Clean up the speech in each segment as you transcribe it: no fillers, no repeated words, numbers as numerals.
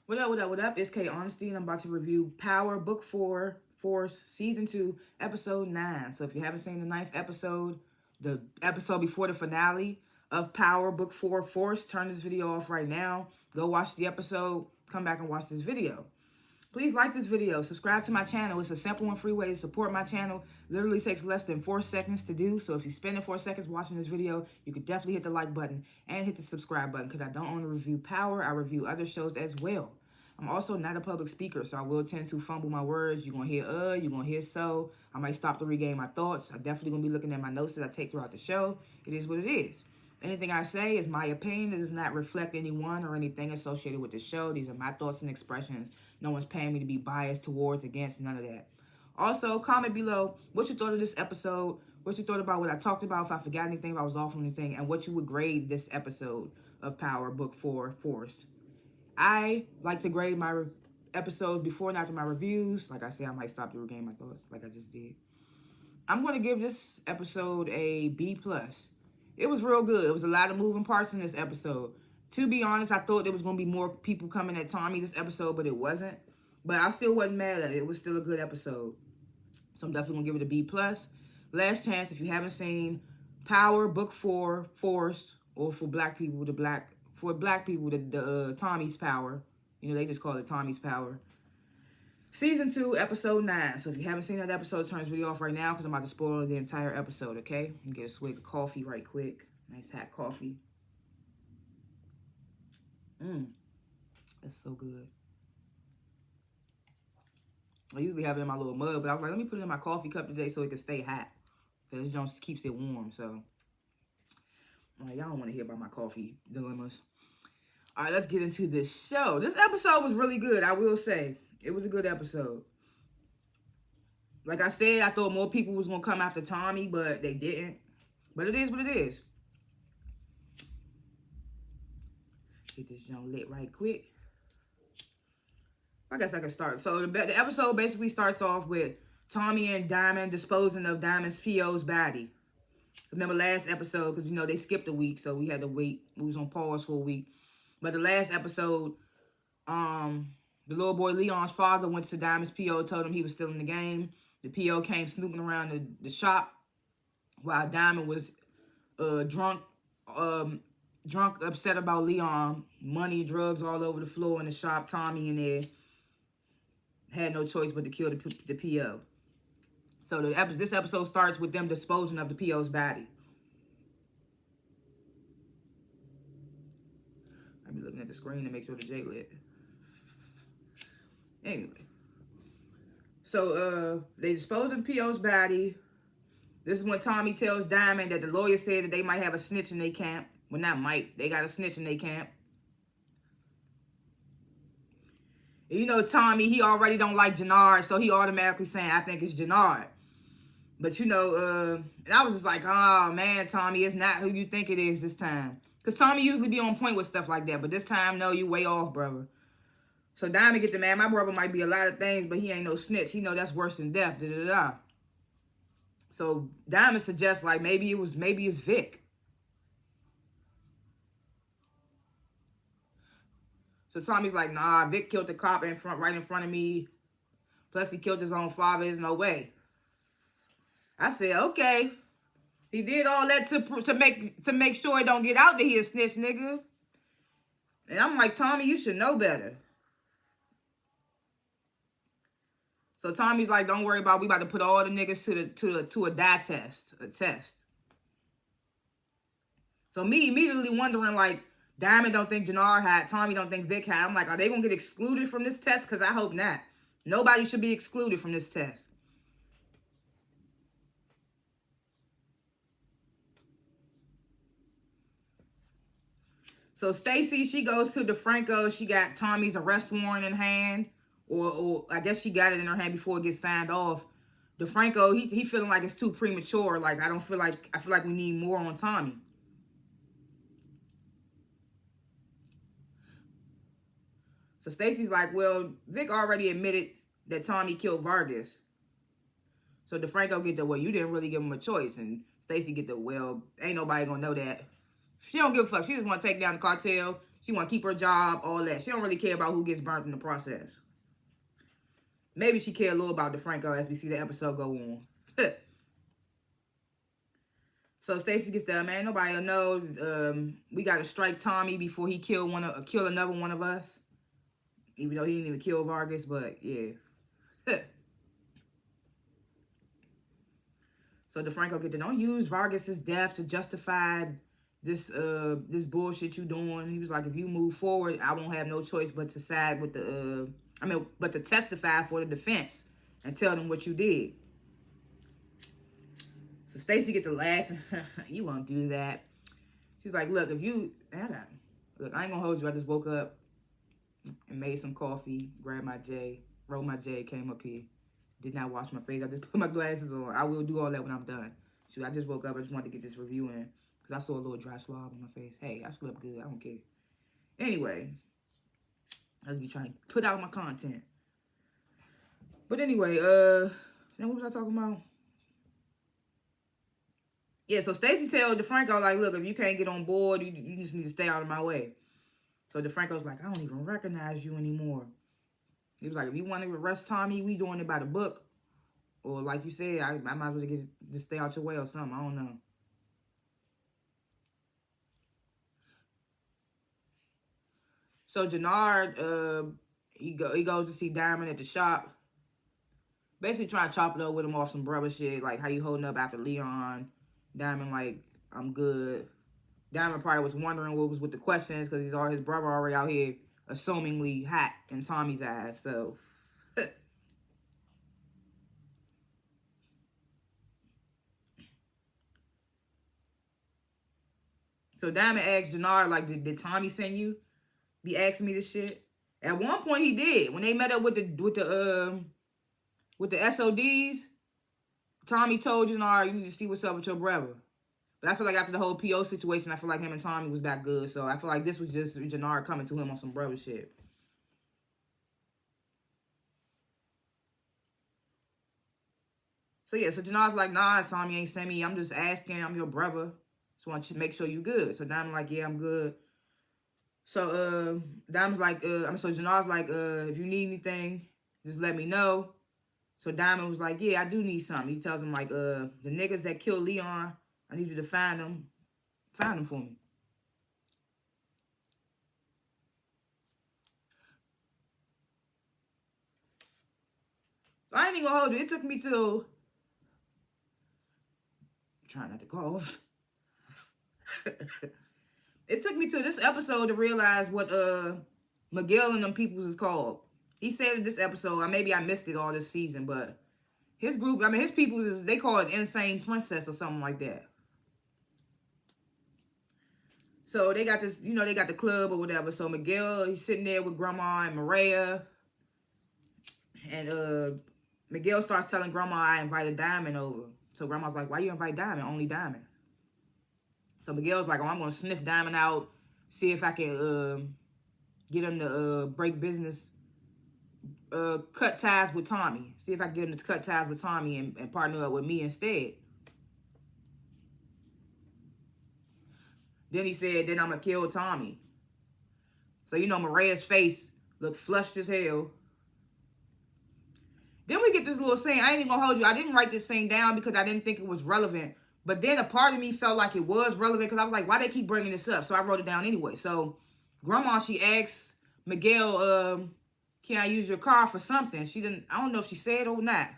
What up, what up, what up? It's K.Honesty, and I'm about to review Power Book 4, Force, Season 2, Episode 9. So if you haven't seen the 9th episode, the episode before the finale of Power Book 4, Force, turn this video off right now. Go watch the episode, come back and watch this video. Please like this video, subscribe to my channel. It's a simple and free way to support my channel. Literally takes less than 4 seconds to do. So if you're spending 4 seconds watching this video, you could definitely hit the like button and hit the subscribe button, because I don't only review Power, I review other shows as well. I'm also not a public speaker, so I will tend to fumble my words. You're going to hear you're going to hear so. I might stop to regain my thoughts. I'm definitely going to be looking at my notes that I take throughout the show. It is what it is. Anything I say is my opinion. It does not reflect anyone or anything associated with the show. These are my thoughts and expressions. No one's paying me to be biased towards, against, none of that. Also, comment below what you thought of this episode, what you thought about what I talked about, if I forgot anything, if I was off on anything, and what you would grade this episode of Power Book 4, Force. I like to grade my episodes before and after my reviews. Like I said, I might stop to regain my thoughts like I just did. I'm going to give this episode a B+. It was real good. It was a lot of moving parts in this episode. To be honest, I thought there was going to be more people coming at Tommy this episode, but it wasn't. But I still wasn't mad at it. It was still a good episode. So I'm definitely going to give it a B+. Last chance, if you haven't seen Power Book 4, Force, or for black people, the Tommy's Power. You know, they just call it Tommy's Power. Season 2, Episode 9. So if you haven't seen that episode, turn this video off right now, because I'm about to spoil the entire episode, okay? You get a swig of coffee right quick. Nice hot coffee. That's so good. I usually have it in my little mug, but I was like, let me put it in my coffee cup today so it can stay hot. Because it just keeps it warm, so. Well, y'all don't want to hear about my coffee dilemmas. All right, let's get into this show. This episode was really good, I will say. It was a good episode. Like I said, I thought more people was going to come after Tommy, but they didn't. But it is what it is. Get this joint lit right quick. I guess I can start. So the episode basically starts off with Tommy and Diamond disposing of Diamond's P.O.'s body. Remember last episode, because, you know, they skipped a week, so we had to wait. We was on pause for a week. But the last episode, the little boy Leon's father went to Diamond's P.O., told him he was still in the game. The P.O. came snooping around the shop while Diamond was drunk, upset about Leon. Money, drugs all over the floor in the shop. Tommy in there had no choice but to kill the P.O. So this episode starts with them disposing of the P.O.'s body. I'll be looking at the screen to make sure the J lit. Anyway. So they disposed of the P.O.'s body. This is when Tommy tells Diamond that the lawyer said that they might have a snitch in their camp. Well, not might. They got a snitch in their camp. And you know, Tommy, he already don't like Jannard, so he automatically saying, I think it's Jannard. But, you know, and I was just like, oh, man, Tommy, it's not who you think it is this time. Because Tommy usually be on point with stuff like that. But this time, no, you way off, brother. So Diamond gets the man, my brother might be a lot of things, but he ain't no snitch. He know that's worse than death, da-da-da. So Diamond suggests, like, maybe it's Vic. So Tommy's like, nah, Vic killed the cop right in front of me. Plus he killed his own father. There's no way. I said, okay. He did all that to make sure it don't get out that he a snitch, nigga. And I'm like, Tommy, you should know better. So Tommy's like, don't worry about it. We about to put all the niggas to a dye test, a test. So me immediately wondering, like, Diamond don't think Jannard had, Tommy don't think Vic had. I'm like, are they going to get excluded from this test? Because I hope not. Nobody should be excluded from this test. So Stacy, she goes to DeFranco. She got Tommy's arrest warrant in hand. Or I guess she got it in her hand before it gets signed off. DeFranco, he feeling like it's too premature. Like, I feel like we need more on Tommy. So Stacy's like, well, Vic already admitted that Tommy killed Vargas. So DeFranco get the, well, you didn't really give him a choice. And Stacy get the, well, ain't nobody gonna know that. She don't give a fuck. She just want to take down the cartel, She want to keep her job, all that. She don't really care about who gets burnt in the process. Maybe she care a little about DeFranco as we see the episode go on. So Stacey gets there, man. Nobody will know. We got to strike Tommy before he kill another one of us. Even though he didn't even kill Vargas, but yeah. So DeFranco get to don't use Vargas's death to justify this bullshit you doing. He was like, if you move forward, I won't have no choice but to side with but to testify for the defense and tell them what you did. So Stacey get to laughing. You won't do that. She's like, look, I ain't gonna hold you. I just woke up and made some coffee, grabbed my J, rolled my J, came up here. Did not wash my face. I just put my glasses on. I will do all that when I'm done. Shoot, I just woke up. I just wanted to get this review in because I saw a little dry slob on my face. Hey, I slept good. I don't care. Anyway, I just be trying to put out my content. But anyway, then what was I talking about? Yeah, so Stacey told DeFranco, like, look, if you can't get on board, you just need to stay out of my way. So DeFranco's like, I don't even recognize you anymore. He was like, if you want to arrest Tommy, we doing it by the book. Or like you said, I might as well just stay out your way or something. I don't know. So Jannard, he goes to see Diamond at the shop. Basically trying to chop it up with him off some brother shit. Like, how you holding up after Leon? Diamond like, I'm good. Diamond probably was wondering what was with the questions because his brother already out here assumingly hot in Tommy's eyes. So... So Diamond asked Jannard, like, did Tommy send you? Be asking me this shit. At one point he did. When they met up with the SODs, Tommy told Jannard, you need to see what's up with your brother. But I feel like after the whole PO situation, I feel like him and Tommy was back good. So I feel like this was just Jannard coming to him on some brother shit. So yeah, so Jannard's like, nah, Tommy ain't sent me. I'm just asking. I'm your brother. Just want to make sure you good. So Diamond's like, yeah, I'm good. So Diamond's like, so Jannard's like, if you need anything, just let me know. So Diamond was like, yeah, I do need something. He tells him like, the niggas that killed Leon, I need you to find them for me. So I ain't even gonna hold you. It took me till trying not to cough. It took me to this episode to realize what Miguel and them peoples is called. He said in this episode, maybe I missed it all this season, but his group, his peoples is, they call it Insane Princess or something like that. So they got this, they got the club or whatever. So Miguel, he's sitting there with Grandma and Maria. And Miguel starts telling Grandma I invited Diamond over. So Grandma's like, why you invite Diamond? Only Diamond. So Miguel's like, I'm going to sniff Diamond out, see if I can get him to break business, cut ties with Tommy. See if I can get him to cut ties with Tommy and partner up with me instead. Then he said, then I'm going to kill Tommy. So, Maria's face looked flushed as hell. Then we get this little scene. I ain't even going to hold you. I didn't write this scene down because I didn't think it was relevant. But then a part of me felt like it was relevant because I was like, why they keep bringing this up? So I wrote it down anyway. So Grandma, she asked Miguel, can I use your car for something? I don't know if she said or not.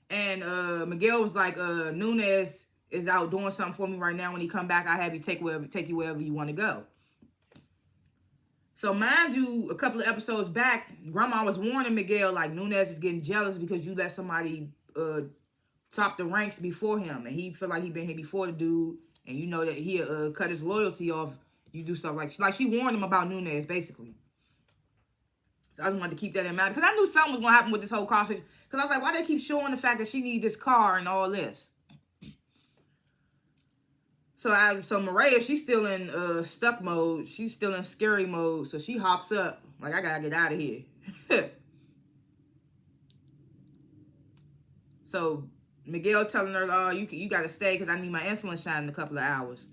And Miguel was like, Nunez is out doing something for me right now. When he come back, I have you take you wherever you want to go. So mind you, a couple of episodes back, Grandma was warning Miguel, like, Nunez is getting jealous because you let somebody top the ranks before him. And he feel like he been here before the dude. And you know that he cut his loyalty off. You do stuff like she warned him about Nunez, basically. So I just wanted to keep that in mind. Because I knew something was going to happen with this whole car. Because I was like, why they keep showing the fact that she need this car and all this? So Maria, she's still in stuck mode. She's still in scary mode. So she hops up. Like, I got to get out of here. So Miguel telling her, you got to stay because I need my insulin shot in a couple of hours.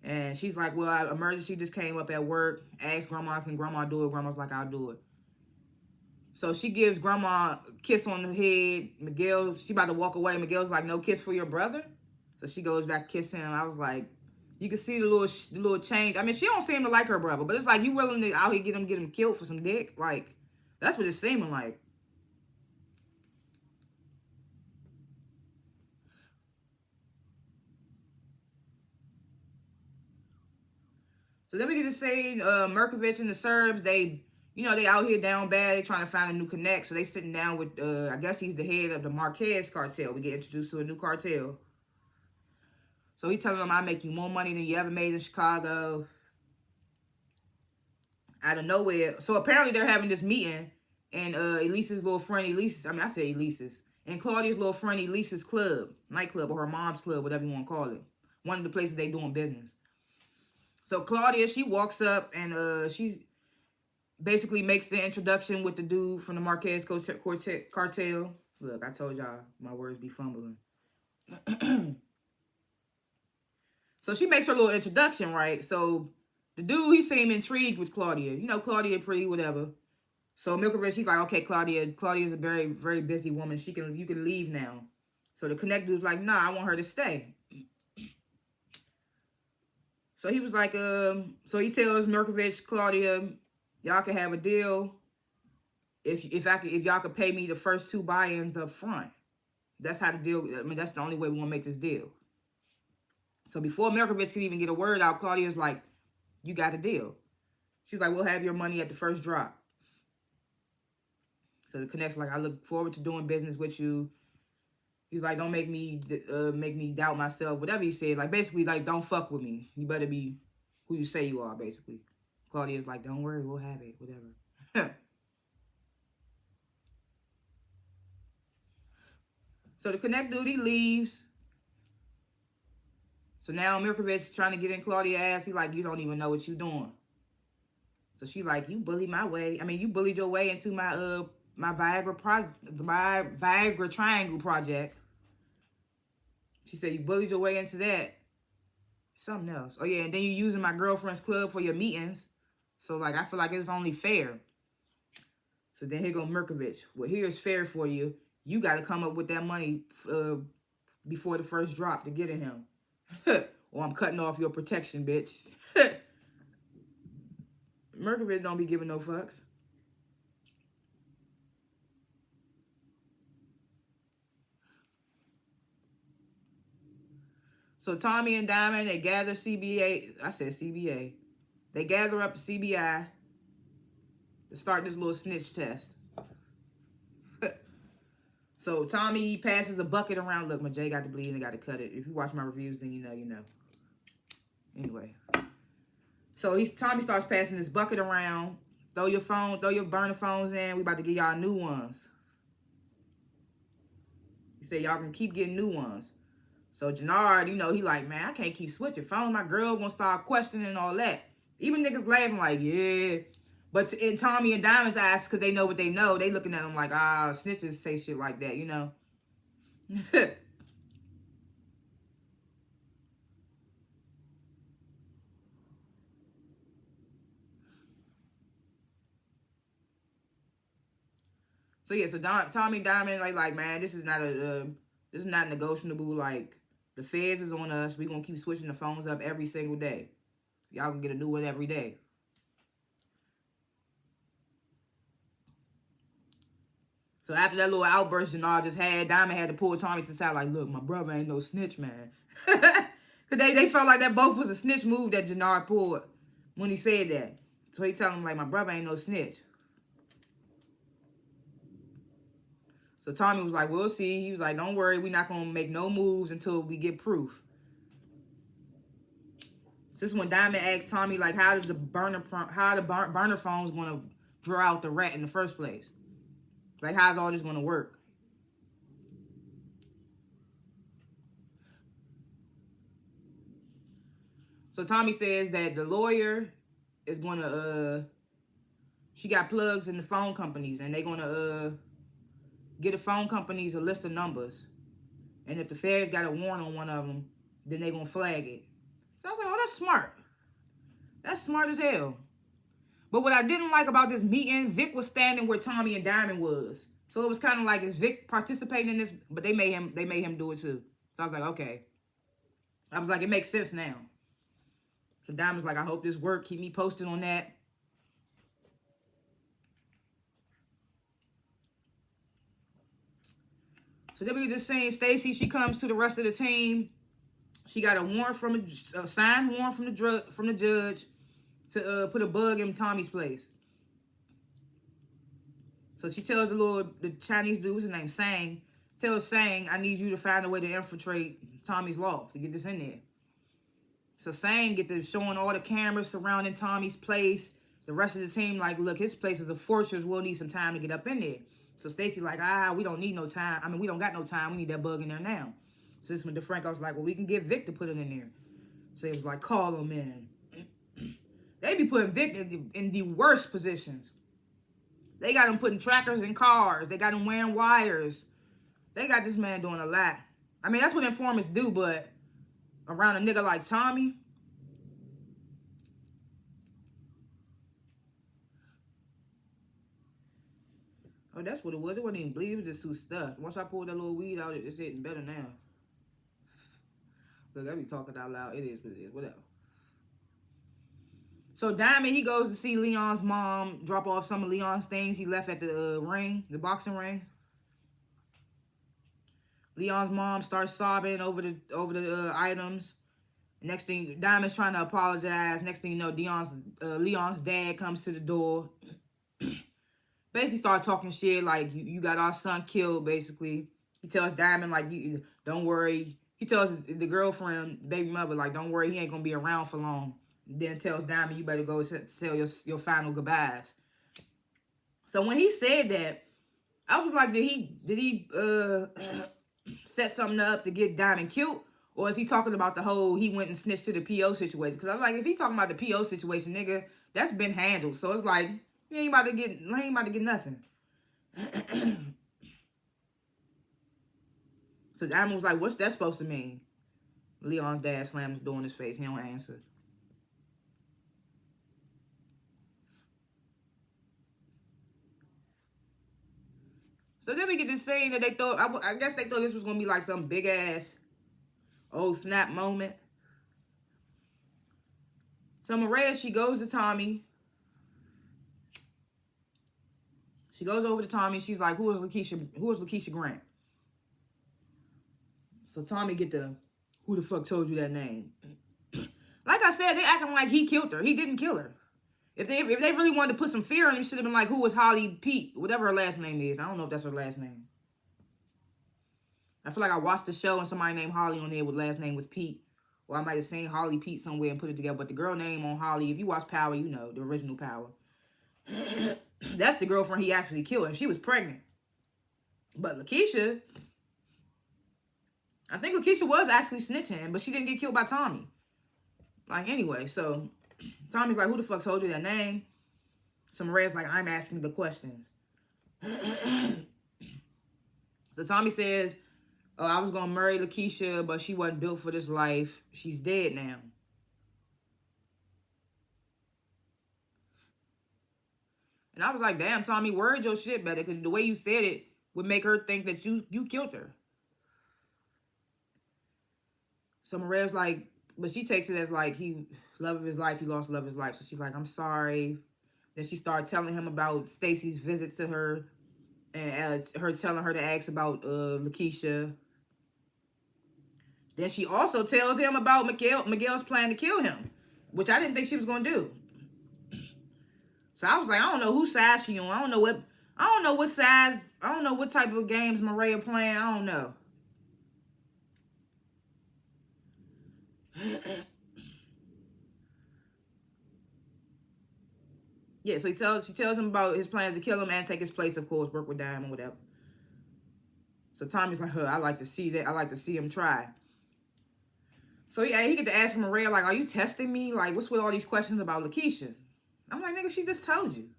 And she's like, well, emergency just came up at work. Asked grandma, can grandma do it? Grandma's like, I'll do it. So she gives grandma a kiss on the head. Miguel, she about to walk away. Miguel's like, no kiss for your brother? So she goes back, kiss him. I was like, you can see the little change. I mean, she don't seem to like her brother, but it's like, you willing to out here get him killed for some dick? Like, that's what it's seeming like. So then we get to say Merkovich and the Serbs, they out here down bad. They trying to find a new connect. So they sitting down with, I guess he's the head of the Marquez cartel. We get introduced to a new cartel. So he's telling them, I make you more money than you ever made in Chicago. Out of nowhere. So apparently they're having this meeting. And Elise's little friend, I say Elise's. And Claudia's little friend, Elise's club, nightclub, or her mom's club, whatever you want to call it. One of the places they doing business. So Claudia, she walks up and she basically makes the introduction with the dude from the Marquez cartel. Look, I told y'all my words be fumbling. So she makes her little introduction, right? So the dude, he seemed intrigued with Claudia. You know, Claudia pretty, whatever. So Milkovich, he's like, okay, Claudia's a very, very busy woman. You can leave now. So the connect dude's like, nah, I want her to stay. So he was like, so he tells Milkovich, Claudia, y'all can have a deal if y'all could pay me the first 2 buy-ins up front. That's how the deal, I mean, that's the only way we want to make this deal. So before Milkovich could even get a word out, Claudia's like, you got a deal. She's like, we'll have your money at the first drop. So the connect's like, I look forward to doing business with you. He's like, don't make me doubt myself. Whatever he said, like basically, like don't fuck with me. You better be who you say you are. Basically, Claudia's like, don't worry, we'll have it. Whatever. So the connect dude, he leaves. So now Mirkovich trying to get in Claudia's ass. He like, you don't even know what you doing. So she like, you bullied my way. I mean, you bullied your way into my my Viagra triangle project. She said you bullied your way into that. Something else. Oh yeah, and then you using my girlfriend's club for your meetings. So like, I feel like it's only fair. So then here go Mirkovich. Well, here's fair for you. You got to come up with that money before the first drop to get at him. Or I'm cutting off your protection, bitch. Mirkovich don't be giving no fucks. So Tommy and Diamond, they gather CBA. I said CBA. They gather up the CBI to start this little snitch test. So Tommy passes a bucket around. Look, my J got to bleed and I got to cut it. If you watch my reviews, then you know, you know. Anyway. So Tommy starts passing this bucket around. Throw your burner phones in. We about to get y'all new ones. He said y'all can keep getting new ones. So Jannard, you know, he like, man, I can't keep switching phones. My girl gonna start questioning and all that. Even niggas laughing like, yeah. But in Tommy and Diamond's eyes, because they know what they know, they looking at him like, snitches say shit like that, you know. So yeah, so Tommy and Diamond like, man, this is not negotiable. Like, the feds is on us. We gonna keep switching the phones up every single day. Y'all can get a new one every day. So after that little outburst Jannar just had, Diamond had to pull Tommy to the side like, look, my brother ain't no snitch, man. Because they felt like that both was a snitch move that Jannar pulled when he said that. So he tell him, like, my brother ain't no snitch. So Tommy was like, we'll see. He was like, don't worry, we're not going to make no moves until we get proof. So this is when Diamond asked Tommy, like, how the burner phone's going to draw out the rat in the first place? Like, how's all this going to work? So Tommy says that the lawyer is going to, she got plugs in the phone companies, and they're going to get the phone companies a list of numbers. And if the feds got a warrant on one of them, then they're going to flag it. So I was like, oh, that's smart. That's smart as hell. But what I didn't like about this meeting, Vic was standing where Tommy and Diamond was. So it was kind of like, is Vic participating in this? But they made him do it too. So I was like, okay. I was like, it makes sense now. So Diamond's like, I hope this work. Keep me posted on that. So then we were just saying, Stacy, she comes to the rest of the team. She got a warrant from a signed warrant from the judge to put a bug in Tommy's place. So she tells the Chinese dude, what's his name, Sang, tells Sang, I need you to find a way to infiltrate Tommy's loft to get this in there. So Sang get to showing all the cameras surrounding Tommy's place. The rest of the team like, look, his place is a fortress. We'll need some time to get up in there. So Stacy like, we don't need no time. I mean, we don't got no time. We need that bug in there now. So this when DeFranco was like, well, we can get Vic to put it in there. So he was like, call him in. They be putting Vic in the worst positions. They got him putting trackers in cars. They got him wearing wires. They got this man doing a lot. I mean, that's what informants do, but around a nigga like Tommy, oh, that's what it was. It wasn't even bleed. It was just too stuffed. Once I pulled that little weed out, it's getting better now. Look, I be talking out loud. It is what it is. Whatever. So Diamond, he goes to see Leon's mom, drop off some of Leon's things he left at the ring, the boxing ring. Leon's mom starts sobbing over the items. Next thing, Diamond's trying to apologize. Next thing you know, Leon's dad comes to the door. Basically start talking shit like, you got our son killed, basically. He tells Diamond, like, don't worry. He tells the girlfriend, baby mother, like, don't worry, he ain't going to be around for long. Then tells Diamond, you better go tell your final goodbyes. So when he said that, I was like, did he set something up to get Diamond killed? Or is he talking about the whole, he went and snitched to the PO situation? Because I was like, if he talking about the PO situation, nigga, that's been handled. So it's like, he ain't about to get nothing. So Diamond was like, what's that supposed to mean? Leon's dad slams the door in his face. He don't answer. So then we get this thing that they thought, I guess they thought this was going to be like some big ass, oh snap moment. So Maria, she goes to Tommy. She goes over to Tommy. She's like, who is Lakeisha Grant? So Tommy get the, who the fuck told you that name? Like I said, they acting like he killed her. He didn't kill her. If they really wanted to put some fear in him, should have been like, who was Holly Pete? Whatever her last name is. I don't know if that's her last name. I feel like I watched the show and somebody named Holly on there with last name was Pete. Or I might have seen Holly Pete somewhere and put it together. But the girl name on Holly, if you watch Power, you know, the original Power. That's the girlfriend he actually killed. And she was pregnant. But Lakeisha, I think Lakeisha was actually snitching. But she didn't get killed by Tommy. Like, anyway, so Tommy's like, who the fuck told you that name? So Maria's like, I'm asking the questions. So Tommy says, oh, I was going to marry Lakeisha, but she wasn't built for this life. She's dead now. And I was like, damn, Tommy, word your shit better, because the way you said it would make her think that you killed her. So Maria's like, but she takes it as like, love of his life, he lost love of his life. So she's like, I'm sorry. Then she started telling him about Stacy's visit to her, and her telling her to ask about Lakeisha. Then she also tells him about Miguel's plan to kill him, which I didn't think she was gonna do. So I was like, I don't know whose side she on. I don't know what size. I don't know what type of games Maria playing. I don't know. Yeah, so she tells him about his plans to kill him and take his place, of course, work with Diamond or whatever. So Tommy's like, I like to see that. I like to see him try. So yeah, he get to ask Maria, like, are you testing me? Like, what's with all these questions about Lakeisha? I'm like, nigga, she just told you.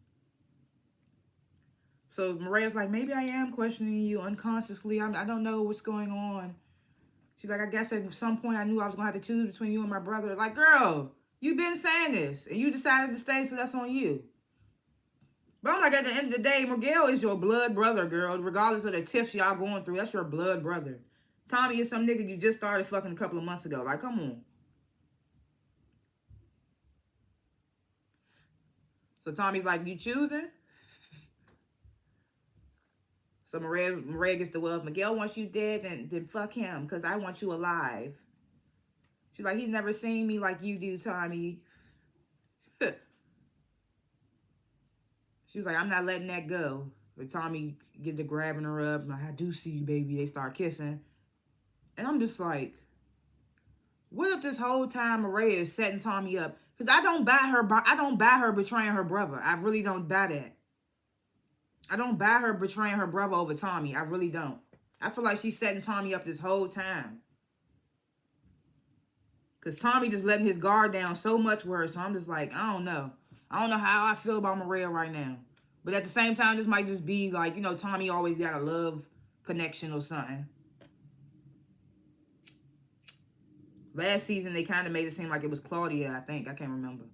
So Maria's like, maybe I am questioning you unconsciously. I don't know what's going on. She's like, I guess at some point I knew I was going to have to choose between you and my brother. Like, girl, you've been saying this. And you decided to stay, so that's on you. But I'm like, at the end of the day, Miguel is your blood brother, girl. Regardless of the tiffs y'all going through, that's your blood brother. Tommy is some nigga you just started fucking a couple of months ago. Like, come on. So Tommy's like, you choosing? So Maria gets the, well, if Miguel wants you dead, then fuck him, because I want you alive. She's like, he's never seen me like you do, Tommy. She was like, I'm not letting that go. But Tommy get to grabbing her up. Like, I do see you, baby. They start kissing. And I'm just like, what if this whole time Maria is setting Tommy up? Because I don't buy her betraying her brother. I really don't buy that. I don't buy her betraying her brother over Tommy. I really don't. I feel like she's setting Tommy up this whole time. Because Tommy just letting his guard down so much with her. So I'm just like, I don't know. I don't know how I feel about Maria right now. But at the same time, this might just be like, you know, Tommy always got a love connection or something. Last season, they kind of made it seem like it was Claudia, I think. I can't remember.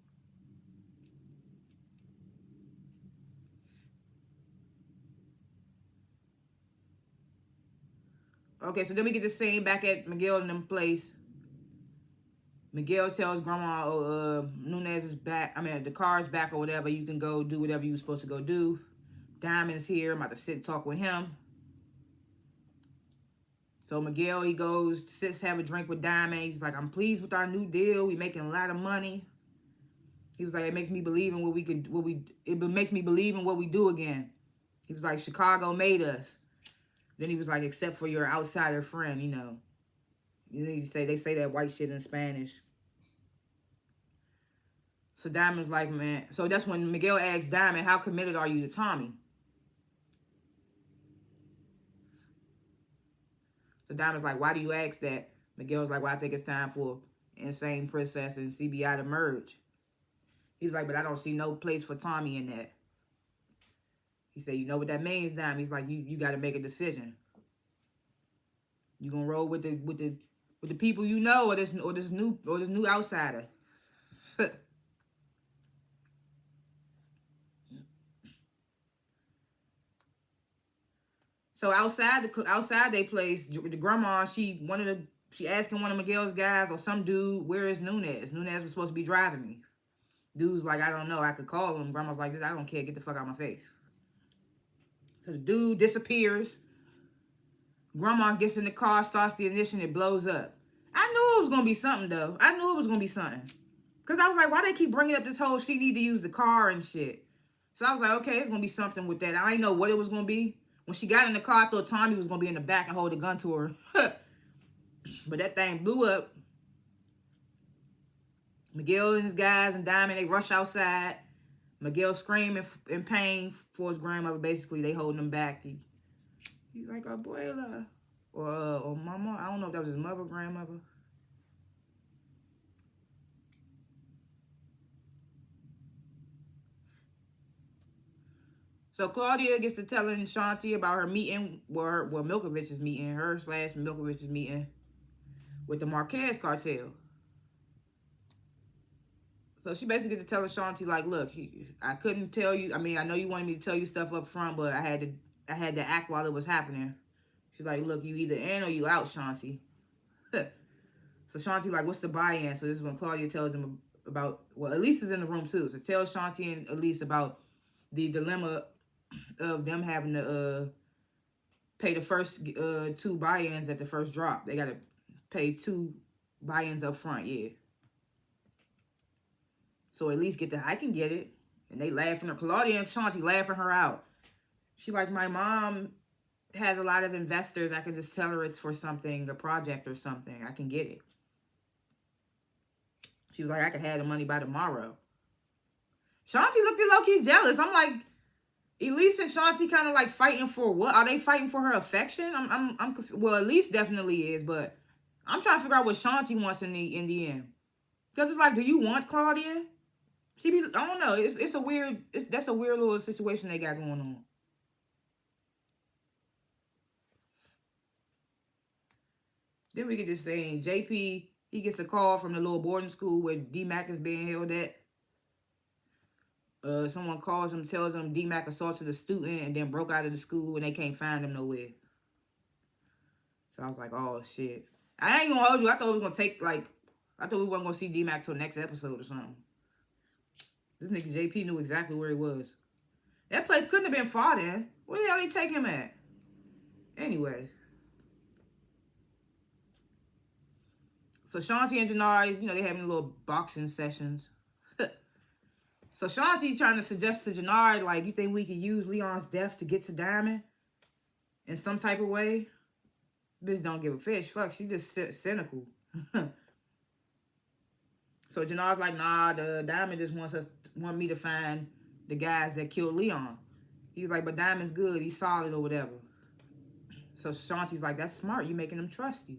Okay, so then we get the scene back at Miguel and them place. Miguel tells Grandma, oh, Nunez is back. I mean, the car's back or whatever. You can go do whatever you were supposed to go do. Diamond's here. I'm about to sit and talk with him. So Miguel, he goes, sits, have a drink with Diamond. He's like, I'm pleased with our new deal. We making a lot of money. He was like, it makes me believe in it makes me believe in what we do again. He was like, Chicago made us. Then he was like, except for your outsider friend, you know. They say that white shit in Spanish. So Diamond's like, man. So that's when Miguel asks Diamond, how committed are you to Tommy? So Diamond's like, why do you ask that? Miguel's like, well, I think it's time for Insane Princess and CBI to merge. He's like, but I don't see no place for Tommy in that. He said, you know what that means, Diamond? He's like, you got to make a decision. You gonna roll with the people you know, or this new outsider. So outside they place, the grandma, she asking one of Miguel's guys or some dude, where is Nunez? Nunez was supposed to be driving me. Dude's like, I don't know, I could call him. Grandma's like, this, I don't care, get the fuck out of my face. So the dude disappears. Grandma gets in the car, starts the ignition, it blows up. I knew it was gonna be something though. I knew it was gonna be something. Cause I was like, why they keep bringing up this whole she need to use the car and shit? So I was like, okay, it's gonna be something with that. I didn't know what it was gonna be. When she got in the car, I thought Tommy was gonna be in the back and hold a gun to her. But that thing blew up. Miguel and his guys and Diamond, they rush outside. Miguel screaming in pain for his grandmother. Basically, they holding him back. He's like, abuela. Or mama. I don't know if that was his mother or grandmother. So Claudia gets to telling Shanti about her meeting, well, Milkovich's meeting, her/Milkovich's meeting with the Marquez cartel. So she basically gets to telling Shanti, like, look, I couldn't tell you. I mean, I know you wanted me to tell you stuff up front, but I had to act while it was happening. She's like, look, you either in or you out, Shanti. So Shanti like, what's the buy-in? So this is when Claudia tells them about, well, Elise is in the room too. So tell Shanti and Elise about the dilemma of them having to pay the first 2 buy-ins at the first drop. They got to pay 2 buy-ins up front, yeah. So at least I can get it. And they laughing her. Claudia and Shanti laughing her out. She like, my mom has a lot of investors. I can just tell her it's for something, a project or something. I can get it. She was like, I can have the money by tomorrow. Shanti looked at low-key jealous. I'm like, Elise and Shanti kind of like fighting for what? Are they fighting for her affection? I'm well, Elise definitely is, but I'm trying to figure out what Shanti wants in the end. Because it's like, do you want Claudia? I don't know. That's a weird little situation they got going on. Then we get this thing. JP, he gets a call from the little boarding school where D-Mac is being held at. Someone calls him, tells him D-Mac assaulted a student and then broke out of the school and they can't find him nowhere. So I was like, oh, shit. I ain't gonna hold you. I thought it was gonna take, like, I thought we wasn't gonna see D-Mac till next episode or something. This nigga JP knew exactly where he was. That place couldn't have been far then. Where the hell they take him at? Anyway. So Shanti and Janari, you know, they having little boxing sessions. So Shanti trying to suggest to Janari, like, you think we could use Leon's death to get to Diamond in some type of way? Bitch don't give a fish. Fuck, she just cynical. So Janari's like, nah, the Diamond just want me to find the guys that killed Leon. He's like, but Diamond's good. He's solid or whatever. So Shanti's like, that's smart. You making them trust you.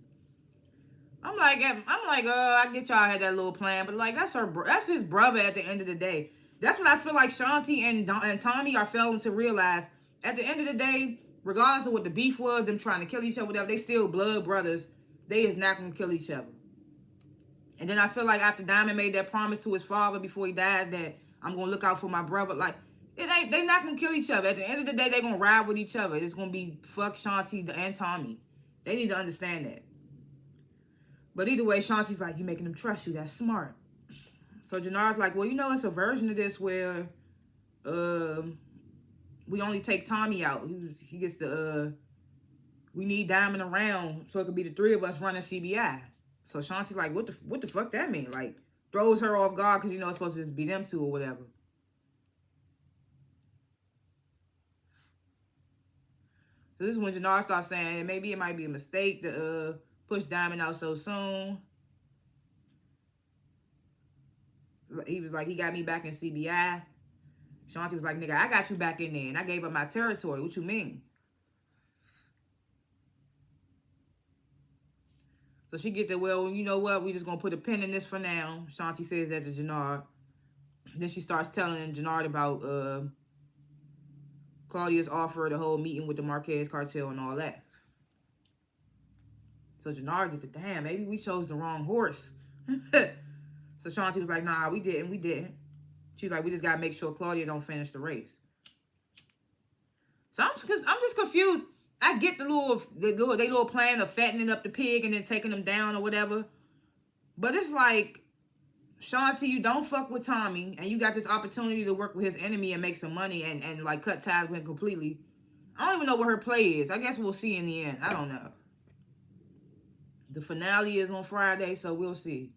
I'm like, I get y'all had that little plan, but like, that's his brother at the end of the day. That's what I feel like Shanti and Tommy are failing to realize. At the end of the day, regardless of what the beef was, them trying to kill each other, whatever, they still blood brothers. They is not going to kill each other. And then I feel like after Diamond made that promise to his father before he died that I'm going to look out for my brother, like, they not going to kill each other. At the end of the day, they going to ride with each other. It's going to be fuck Shanti and Tommy. They need to understand that. But either way, Shanti's like, you making them trust you. That's smart. So Janar's like, well, you know, it's a version of this where we only take Tommy out. He gets the, we need Diamond around so it could be the three of us running CBI. So Shanti's like, what the fuck that mean? Like, throws her off guard because, you know, it's supposed to just be them two or whatever. So this is when Janar starts saying maybe it might be a mistake to push Diamond out so soon. He was like, he got me back in CBI. Shanti was like, nigga, I got you back in there, and I gave up my territory. What you mean? So she get there, well, you know what? We just going to put a pin in this for now. Shanti says that to Jannar. Then she starts telling Jannar about Claudia's offer, the whole meeting with the Marquez cartel and all that. So Jannar get the, damn, maybe we chose the wrong horse. So Shanti was like, nah, we didn't. She was like, we just got to make sure Claudia don't finish the race. So I'm just confused. I get the little plan of fattening up the pig and then taking them down or whatever. But it's like, Shanti, you don't fuck with Tommy and you got this opportunity to work with his enemy and make some money and like cut ties with him completely. I don't even know what her play is. I guess we'll see in the end. I don't know. The finale is on Friday, so we'll see.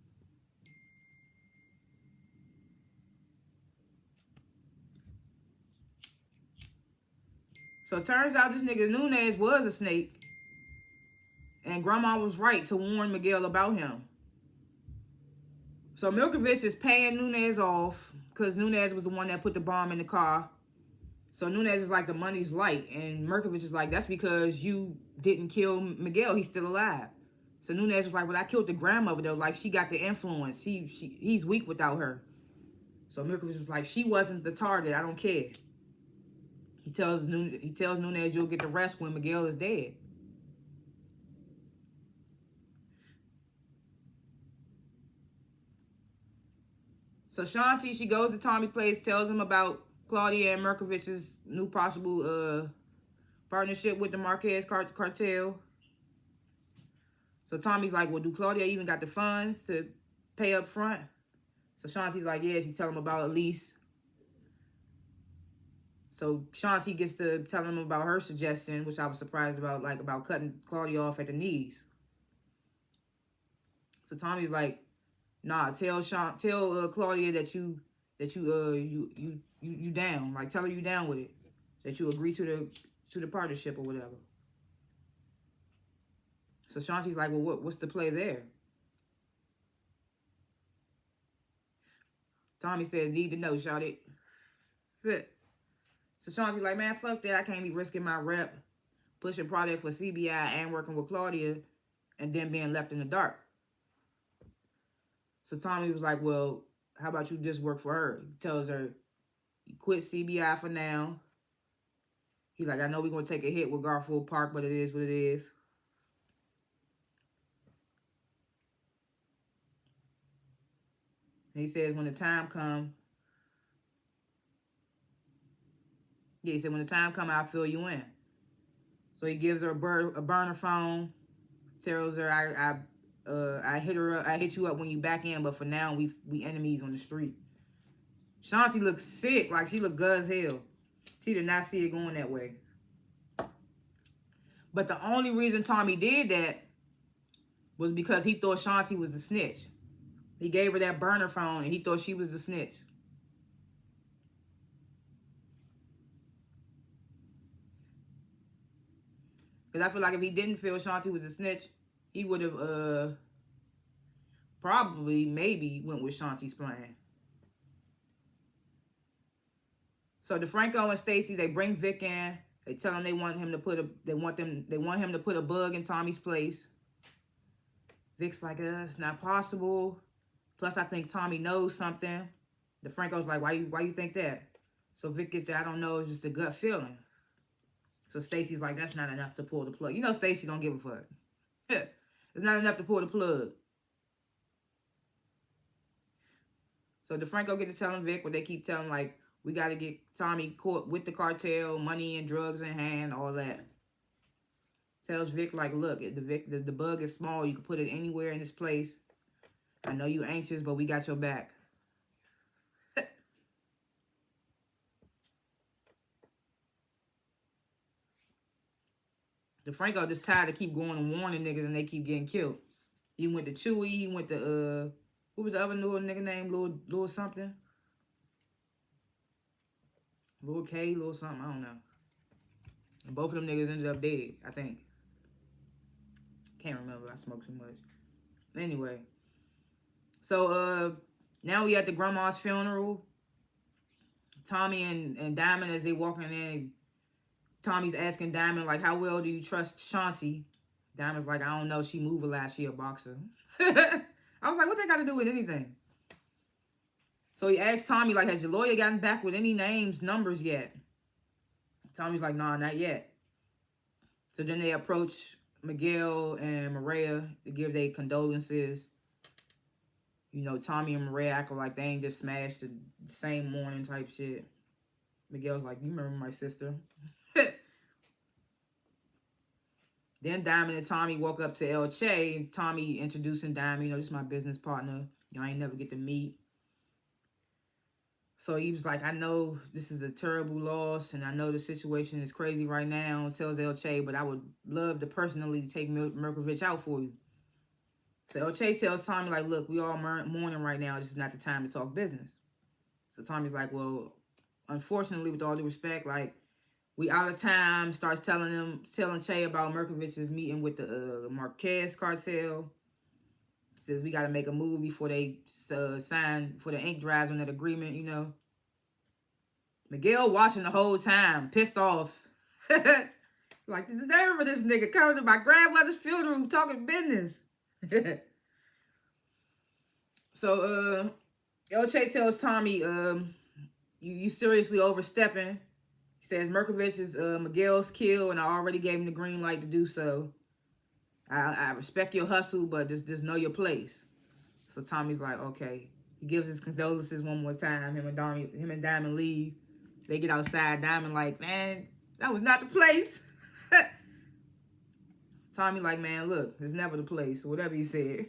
So it turns out this nigga Nunez was a snake. And Grandma was right to warn Miguel about him. So Milkovich is paying Nunez off because Nunez was the one that put the bomb in the car. So Nunez is like, the money's light. And Milkovich is like, that's because you didn't kill Miguel. He's still alive. So Nunez was like, well, I killed the grandmother though. Like, she got the influence. He's weak without her. So Milkovich was like, she wasn't the target. I don't care. He tells Nunez you'll get the rest when Miguel is dead. So Shanti, she goes to Tommy's place, tells him about Claudia and Milkovich's new possible partnership with the Marquez cartel. So Tommy's like, well, do Claudia even got the funds to pay up front? So Shanti's like, yeah, she tell him about a lease. So Shanti gets to tell him about her suggestion, which I was surprised about, like about cutting Claudia off at the knees. So Tommy's like, nah, tell Claudia that you down. Like, tell her you down with it. That you agree to the partnership or whatever. So Shanti's like, well, what's the play there? Tommy said, need to know, shawty. So Shanti's like, man, fuck that. I can't be risking my rep, pushing product for CBI and working with Claudia and then being left in the dark. So Tommy was like, well, how about you just work for her? He tells her, you quit CBI for now. He's like, I know we're going to take a hit with Garfield Park, but it is what it is. He says when the time come, he said when the time come, I'll fill you in. So he gives her a burner phone, tells her I hit her up, I hit you up when you back in, but for now we enemies on the street. Shanti looks sick, like she looked good as hell. She did not see it going that way. But the only reason Tommy did that was because he thought Shanti was the snitch. He gave her that burner phone and he thought she was the snitch. Because I feel like if he didn't feel Shanti was the snitch, he would have probably maybe went with Shanti's plan. So DeFranco and Stacy, they bring Vic in. They tell him they want him to put a bug in Tommy's place. Vic's like, it's not possible. Plus, I think Tommy knows something. DeFranco's like, why you think that? So Vic gets that, I don't know, it's just a gut feeling. So Stacy's like, that's not enough to pull the plug. You know Stacy don't give a fuck. It's not enough to pull the plug. So DeFranco get to telling Vic what they keep telling, like, we got to get Tommy caught with the cartel, money and drugs in hand, all that. Tells Vic, like, look, if the bug is small, you can put it anywhere in this place. I know you anxious, but we got your back. DeFranco just tired to keep going and warning niggas and they keep getting killed. He went to Chewy, he went to, who was the other little nigga named Lil something? Lil K, Lil something, I don't know. And both of them niggas ended up dead, I think. Can't remember, I smoked too much. Anyway. So, now we at the grandma's funeral. Tommy and Diamond, as they walking in, Tommy's asking Diamond, like, how well do you trust Shanti? Diamond's like, I don't know, she moved a lot, she a boxer. I was like, what they got to do with anything? So he asked Tommy, like, has your lawyer gotten back with any names, numbers yet? Tommy's like, nah, not yet. So then they approach Miguel and Maria to give their condolences. You know, Tommy and Maria acting like they ain't just smashed the same morning type shit. Miguel's like, you remember my sister? Then Diamond and Tommy woke up to El Che. Tommy introducing Diamond, you know, this is my business partner. Y'all ain't never get to meet. So he was like, I know this is a terrible loss, and I know the situation is crazy right now, tells El Che, but I would love to personally take Mirkovich out for you. So El Che tells Tommy, like, look, we all mourning right now. This is not the time to talk business. So Tommy's like, well, unfortunately, with all due respect, like, we out of time. Starts telling Che about Mirkovich's meeting with the Marquez cartel. Says we got to make a move before they sign, before the ink dries on that agreement, you know. Miguel watching the whole time, pissed off. Like, the nerve of this nigga coming to my grandmother's funeral talking business. So, El Che tells Tommy, you seriously overstepping. He says Mirkovich is Miguel's kill, and I already gave him the green light to do so. I respect your hustle, but just know your place. So Tommy's like, okay. He gives his condolences one more time. Him and Diamond leave. They get outside. Diamond like, man, that was not the place. Tommy like, man, look, it's never the place. Or whatever he said.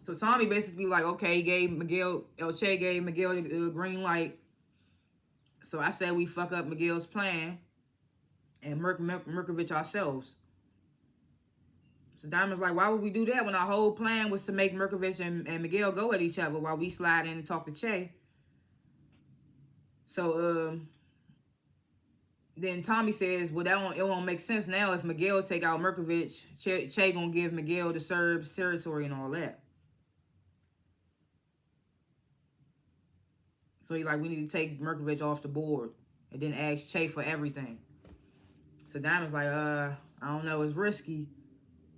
So Tommy basically like, okay, El Che gave Miguel the green light. So I said we fuck up Miguel's plan and Mirkovich ourselves. So Diamond's like, why would we do that when our whole plan was to make Mirkovich and Miguel go at each other while we slide in and talk to Che? So then Tommy says, well, it won't make sense now if Miguel take out Mirkovich. Che gonna give Miguel the Serbs territory and all that. So he like, we need to take Mirkovich off the board and then ask Che for everything. So Diamond's like, I don't know, it's risky.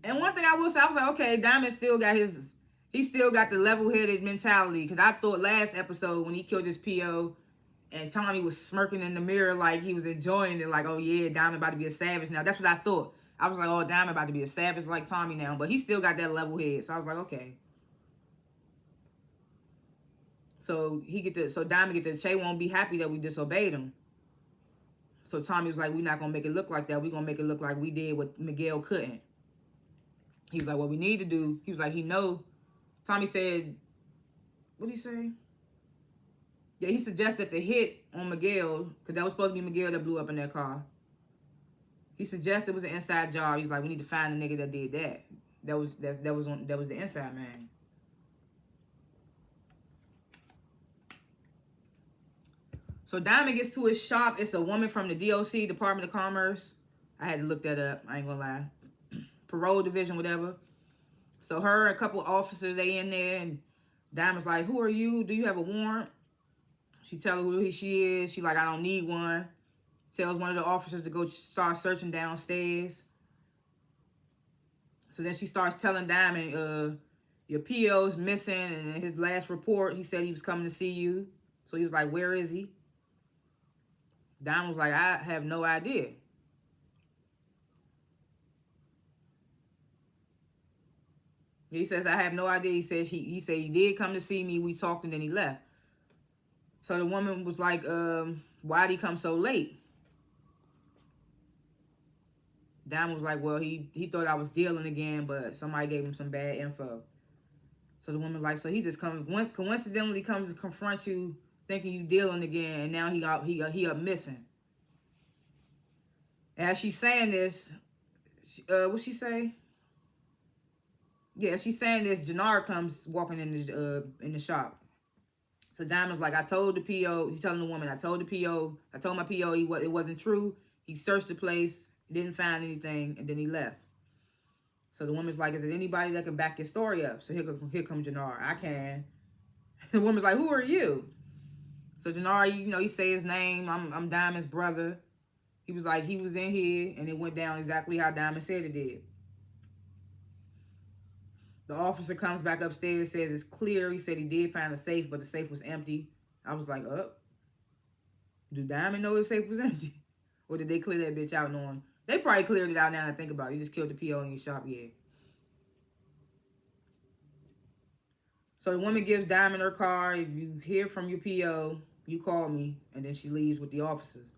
And one thing I will say, I was like, okay, Diamond still got the level-headed mentality. Because I thought last episode when he killed his PO and Tommy was smirking in the mirror like he was enjoying it, like, oh yeah, Diamond about to be a savage now. That's what I thought. I was like, oh, Diamond about to be a savage like Tommy now, but he still got that level head. So I was like, okay. So Diamond get the Che won't be happy that we disobeyed him. So Tommy was like, we're not gonna make it look like that. We're gonna make it look like we did what Miguel couldn't. He was like, what we need to do, he was like, Tommy said, what did he say? Yeah, he suggested the hit on Miguel, because that was supposed to be Miguel that blew up in that car. He suggested it was an inside job. He was like, we need to find the nigga that did that. That was the inside man. So Diamond gets to his shop. It's a woman from the DOC, Department of Commerce. I had to look that up. I ain't gonna lie. Parole division, whatever. So her and a couple of officers, they in there, and Diamond's like, who are you? Do you have a warrant? She tell her who she is. She like, I don't need one. Tells one of the officers to go start searching downstairs. So then she starts telling Diamond, your PO's missing, and in his last report, he said he was coming to see you. So he was like, where is he? Diamond was like, I have no idea. He says, I have no idea. He said he said he did come to see me. We talked and then he left. So the woman was like, why'd he come so late? Diamond was like, well, he thought I was dealing again, but somebody gave him some bad info. So the woman was like, so he just coincidentally comes to confront you thinking you dealing again, and now he up missing. As she's saying this, what's she say? Yeah, she's saying this. Jannar comes walking in the shop. So Diamond's like, I told the PO. He's telling the woman, I told the PO. I told my PO it wasn't true. He searched the place, didn't find anything, and then he left. So the woman's like, is there anybody that can back your story up? So here comes Jannar. I can. The woman's like, who are you? So Jannar, he say his name. I'm Diamond's brother. He was like, he was in here, and it went down exactly how Diamond said it did. The officer comes back upstairs, says it's clear. He said he did find a safe, but the safe was empty. I was like, do Diamond know the safe was empty? Or did they clear that bitch out knowing? They probably cleared it out now that I think about it. You just killed the PO in your shop, yeah. So the woman gives Diamond her car. If you hear from your PO, you call me. And then she leaves with the officers.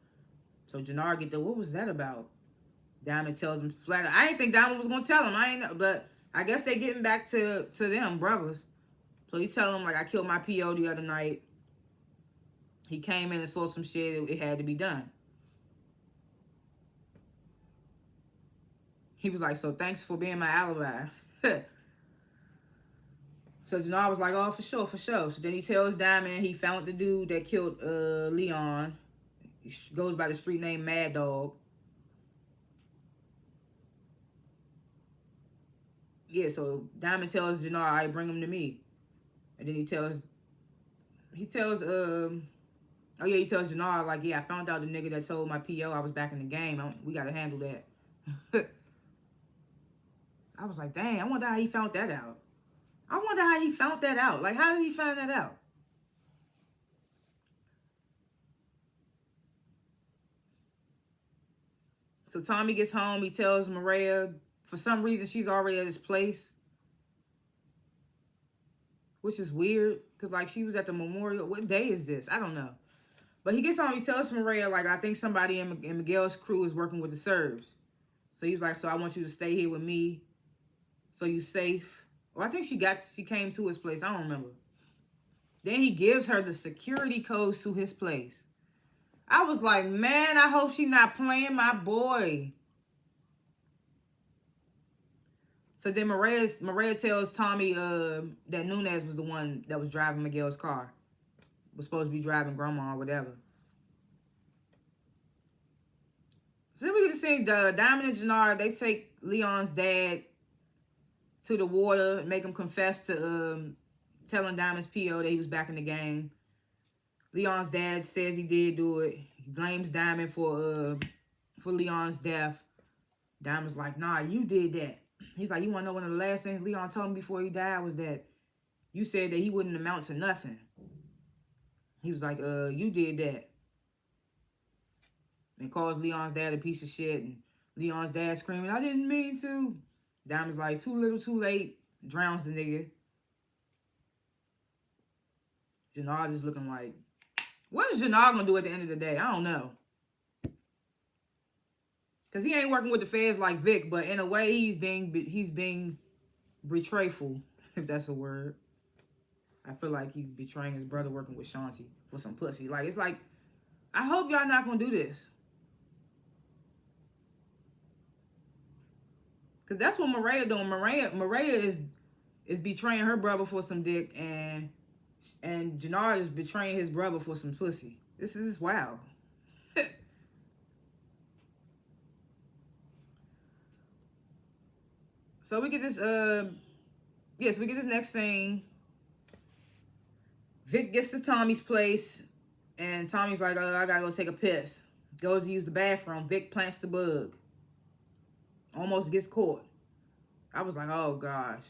So Jannar what was that about? Diamond tells him flat. I didn't think Diamond was going to tell him. I ain't know, but I guess they getting back to them, brothers. So he telling him, like, I killed my PO the other night. He came in and saw some shit. It had to be done. He was like, so thanks for being my alibi. So Jannar was like, oh, for sure. So then he tells Diamond he found the dude that killed Leon. He goes by the street name Mad Dog. Yeah, so Diamond tells Jannar, I bring him to me. And then he tells Jannar, like, yeah, I found out the nigga that told my PO I was back in the game. We got to handle that. I was like, dang, I wonder how he found that out. Like, how did he find that out? So Tommy gets home. He tells Maria, for some reason, she's already at his place. Which is weird, because, like, she was at the memorial. What day is this? I don't know. But he gets home. He tells Maria, like, I think somebody in Miguel's crew is working with the Serbs. So he's like, so I want you to stay here with me so you safe. Well, I think she came to his place. I don't remember. Then he gives her the security codes to his place. I was like, man, I hope she's not playing my boy. So then Maria tells Tommy that Nunez was the one that was driving Miguel's car. Was supposed to be driving Grandma or whatever. So then we get to see Diamond and Jannar. They take Leon's dad to the water, make him confess to telling Diamond's PO that he was back in the game. Leon's dad says he did do it. He blames Diamond for Leon's death. Diamond's like, nah, you did that. He's like, you want to know one of the last things Leon told me before he died was that you said that he wouldn't amount to nothing. He was like, you did that. And calls Leon's dad a piece of shit. And Leon's dad screaming, I didn't mean to. Diamond's like, too little, too late. Drowns the nigga. Jannar just looking like, what is Jannar gonna do at the end of the day? I don't know. Because he ain't working with the feds like Vic, but in a way, he's being betrayful, if that's a word. I feel like he's betraying his brother working with Shanti for some pussy. Like, it's like, I hope y'all not gonna do this. Because that's what Maria doing. Maria is betraying her brother for some dick, and Jannar is betraying his brother for some pussy. This is wild. So we get this, yes, we get this next scene. Vic gets to Tommy's place, and Tommy's like, oh, I gotta go take a piss. Goes to use the bathroom. Vic plants the bug. Almost gets caught. I was like, oh, gosh.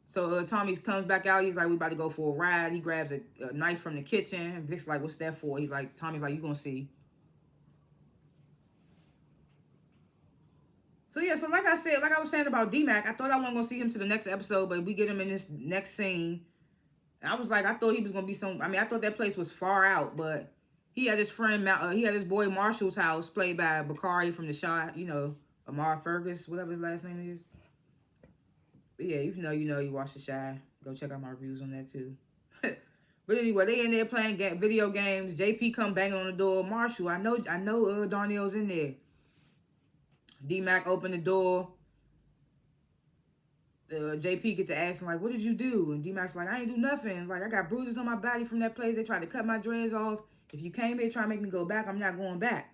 So Tommy comes back out. He's like, we about to go for a ride. He grabs a knife from the kitchen. Vic's like, what's that for? He's like, Tommy's like, you gonna see. So yeah, so like I said, like I was saying about D-Mac, I thought I wasn't gonna see him to the next episode, but we get him in this next scene. And I was like, I thought he was gonna be I thought that place was far out, but he had his friend, he had his boy Marshall's house, played by Bakari from The Shot, you know, Amar Fergus, whatever his last name is. But yeah, you know, you watch The Shy. Go check out my reviews on that too. But anyway, they in there playing video games. JP come banging on the door. Marshall, I know, Darnell's in there. D-Mac opened the door. JP get to asking, like, what did you do? And D-Mac's like, I ain't do nothing. Like, I got bruises on my body from that place. They tried to cut my dreads off. If you came here trying to make me go back, I'm not going back.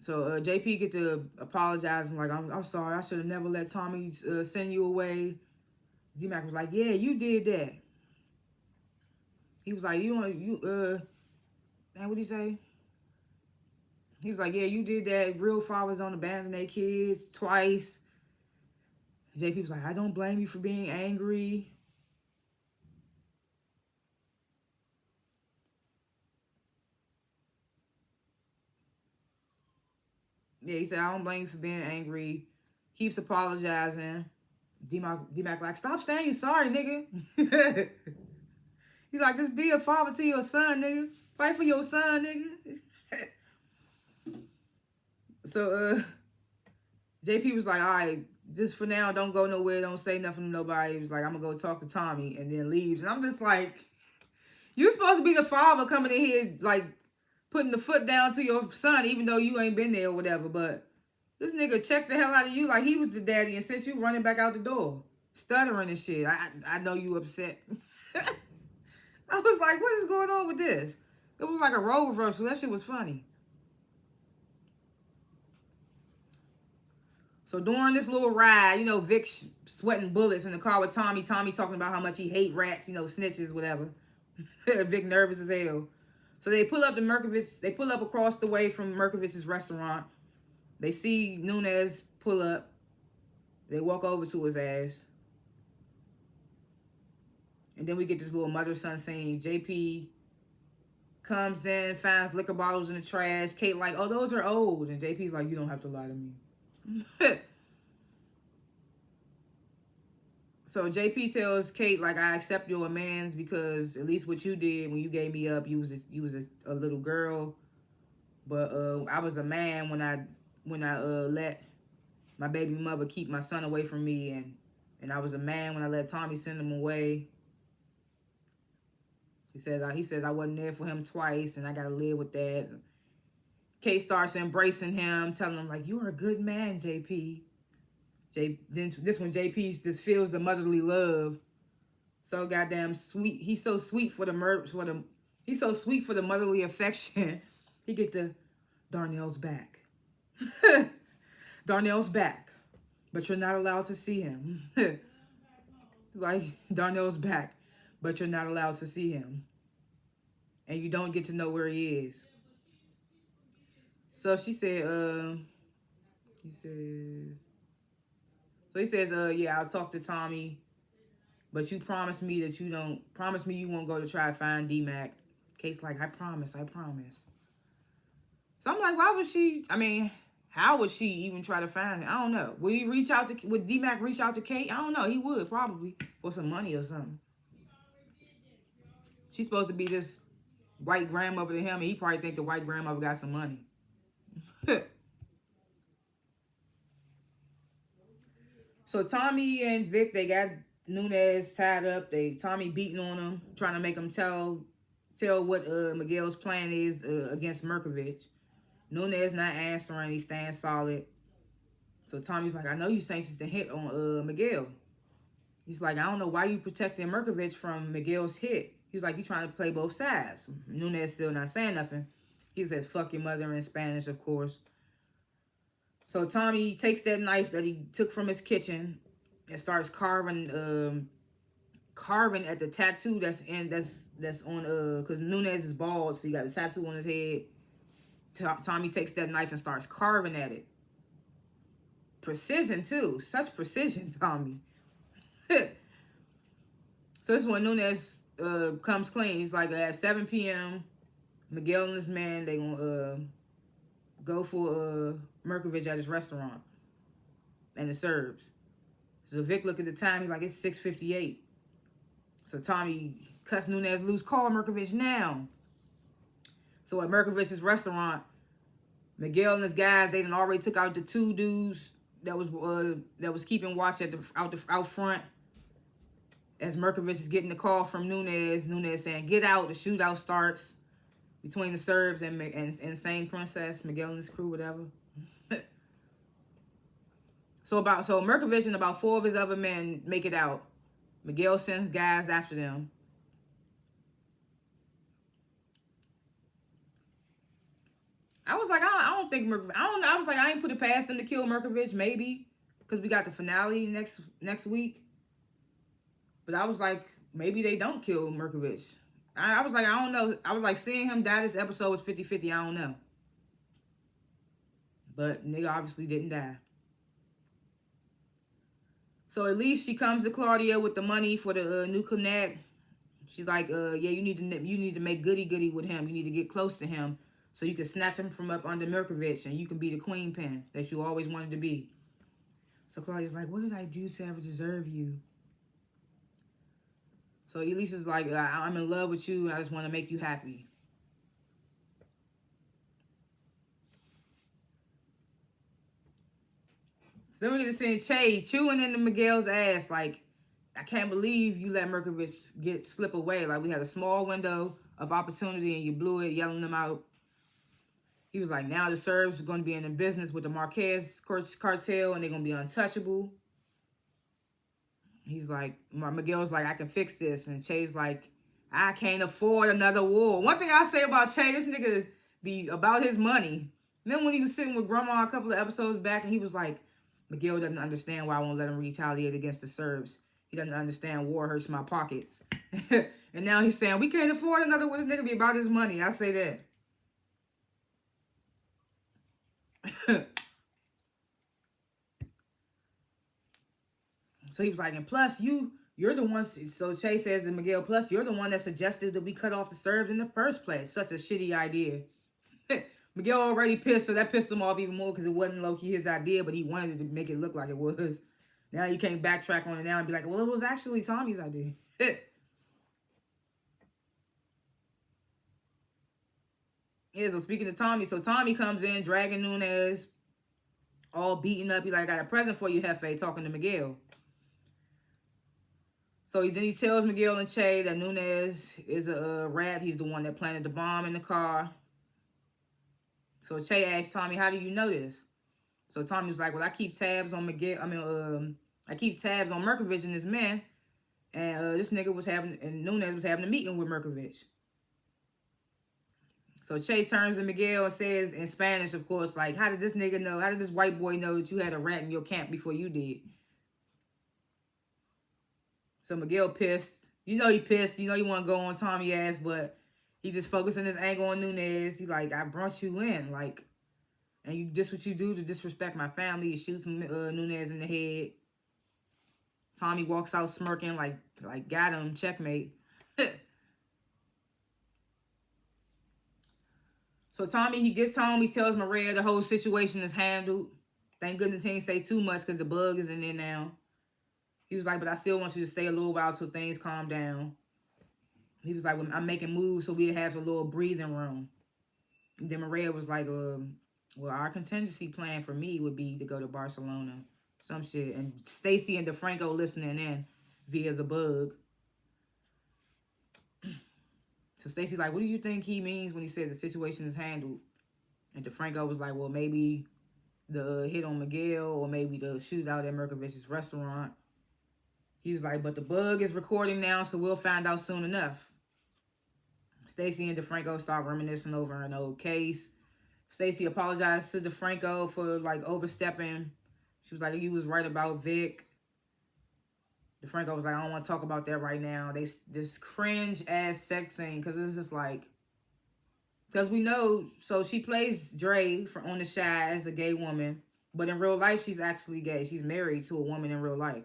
So JP get to apologize and like, I'm sorry. I should have never let Tommy send you away. D-Mac was like, yeah, you did that. He was like, man, what'd he say? He was like, yeah, you did that. Real fathers don't abandon their kids twice. JP was like, I don't blame you for being angry. Yeah, he said, I don't blame you for being angry. Keeps apologizing. D-Mac like, stop saying you sorry, nigga. He's like, just be a father to your son, nigga. Fight for your son, nigga. So, JP was like, all right, just for now, don't go nowhere. Don't say nothing to nobody. He was like, I'm going to go talk to Tommy, and then leaves. And I'm just like, you supposed to be the father coming in here, like, putting the foot down to your son, even though you ain't been there or whatever. But this nigga checked the hell out of you like he was the daddy and sent you running back out the door. Stuttering and shit. I know you upset. I was like, what is going on with this? It was like a role reversal. That shit was funny. So during this little ride, you know, Vic sweating bullets in the car with Tommy. Tommy talking about how much he hate rats, you know, snitches, whatever. Vic nervous as hell. So they pull up to Merkovich. They pull up across the way from Merkovich's restaurant. They see Nunez pull up. They walk over to his ass. And then we get this little mother-son scene. JP comes in, finds liquor bottles in the trash. Kate like, oh, those are old. And JP's like, you don't have to lie to me. So JP tells Kate, like, I accept your amends because at least what you did when you gave me up, you was a little girl. But I was a man when I let my baby mother keep my son away from me, and I was a man when I let Tommy send him away. He says I wasn't there for him twice, and I gotta live with that. Kate starts embracing him, telling him like, "You're a good man, JP." Then this one, JP just feels the motherly love. So goddamn sweet. He's so sweet for the he's so sweet for the motherly affection. He get the Darnell's back. Darnell's back, but you're not allowed to see him. Like, Darnell's back, but you're not allowed to see him. And you don't get to know where he is. So she said, he says, yeah, I'll talk to Tommy, but you promise me you won't go to try to find D-Mac. Kate's like, I promise. So I'm like, why would she? I mean, how would she even try to find it? I don't know. Would he reach out to? Would D-Mac reach out to Kate? I don't know. He would probably for some money or something. She's supposed to be this white grandmother to him, and he probably think the white grandmother got some money. So Tommy and Vic, they got Nunez tied up. Tommy beating on him, trying to make him tell what Miguel's plan is against Merkovich. Nunez not answering. He stands solid. So Tommy's like, I know you sanctioned the hit on Miguel. He's like, I don't know why you protecting Merkovich from Miguel's hit. He's like, you trying to play both sides. Nunez still not saying nothing. He says, fuck your mother in Spanish, of course. So Tommy takes that knife that he took from his kitchen and starts carving at the tattoo that's on because Nunez is bald, so he got a tattoo on his head. Tommy takes that knife and starts carving at it. Precision too, such precision, Tommy. So this is when Nunez comes clean. He's like, at 7 p.m., Miguel and his man, they gonna go for Merkovich at his restaurant and the Serbs. So Vic look at the time, he's like, it's 6:58. So Tommy cuts Nunez loose, call Merkovich now. So at Merkovich's restaurant, Miguel and his guys, they done already took out the two dudes that was keeping watch out front. As Merkovich is getting the call from Nunez saying, get out, the shootout starts between the Serbs and Insane Princess, Miguel and his crew, whatever. So Merkovich and about 4 of his other men make it out. Miguel sends guys after them. I was like, I don't think I was like, I ain't put it past them to kill Merkovich, maybe, because we got the finale next week. But I was like, maybe they don't kill Merkovich. I was like, I don't know. I was like, seeing him die this episode was 50-50. I don't know. But nigga obviously didn't die. So at least she comes to Claudia with the money for the new connect. She's like, yeah, you need to make goody with him. You need to get close to him so you can snatch him from up under Merkovich and you can be the queen pin that you always wanted to be. So Claudia's like, what did I do to ever deserve you? So Elisa's like, I'm in love with you. I just want to make you happy. So then we get to see Che chewing into Miguel's ass like, I can't believe you let Merkovich slip away. Like, we had a small window of opportunity and you blew it, yelling them out. He was like, now the Serbs are going to be in the business with the Marquez cartel and they're going to be untouchable. He's like, Miguel's like, I can fix this. And Che's like, I can't afford another war. One thing I say about Che, this nigga be about his money. Then when he was sitting with Grandma a couple of episodes back and he was like, Miguel doesn't understand why I won't let him retaliate against the Serbs. He doesn't understand war hurts my pockets. And now he's saying, we can't afford another war. This nigga be about his money. I say that. So he was like, and plus you're the one. So Che says to Miguel, plus you're the one that suggested that we cut off the Serbs in the first place. Such a shitty idea. Miguel already pissed, so that pissed him off even more because it wasn't low-key his idea, but he wanted to make it look like it was. Now you can't backtrack on it now and be like, well, it was actually Tommy's idea. Yeah, so speaking of Tommy, so Tommy comes in, dragging Nunez, all beaten up. He's like, I got a present for you, Hefe, talking to Miguel. So then he tells Miguel and Che that Nunez is a rat. He's the one that planted the bomb in the car. So Che asks Tommy, how do you know this? So Tommy was like, well, I keep tabs on I keep tabs on Merkovich and his men. And this nigga and Nunez was having a meeting with Merkovich. So Che turns to Miguel and says in Spanish, of course, like, how did this nigga know? How did this white boy know that you had a rat in your camp before you did? So Miguel pissed. You know he pissed. You know he want to go on Tommy's ass, but he just focusing his anger on Nunez. He like, I brought you in, like, and you just what you do to disrespect my family. He shoots Nunez in the head. Tommy walks out smirking, like got him, checkmate. So Tommy, he gets home. He tells Maria the whole situation is handled. Thank goodness he didn't say too much because the bug is in there now. He was like, but I still want you to stay a little while till things calm down. He was like, well, I'm making moves so we have a little breathing room. And then Maria was like, well, our contingency plan for me would be to go to Barcelona. Some shit. And Stacy and DeFranco listening in via the bug. So Stacy's like, what do you think he means when he said the situation is handled? And DeFranco was like, well, maybe the hit on Miguel or maybe the shootout at Merkovich's restaurant. He was like, but the bug is recording now, so we'll find out soon enough. Stacy and DeFranco start reminiscing over an old case. Stacy apologized to DeFranco for like overstepping. She was like, you was right about Vic. DeFranco was like, I don't want to talk about that right now. This cringe ass sex scene, because it's just like, because we know, so she plays Dre on The Shy as a gay woman, but in real life she's actually gay. She's married to a woman in real life.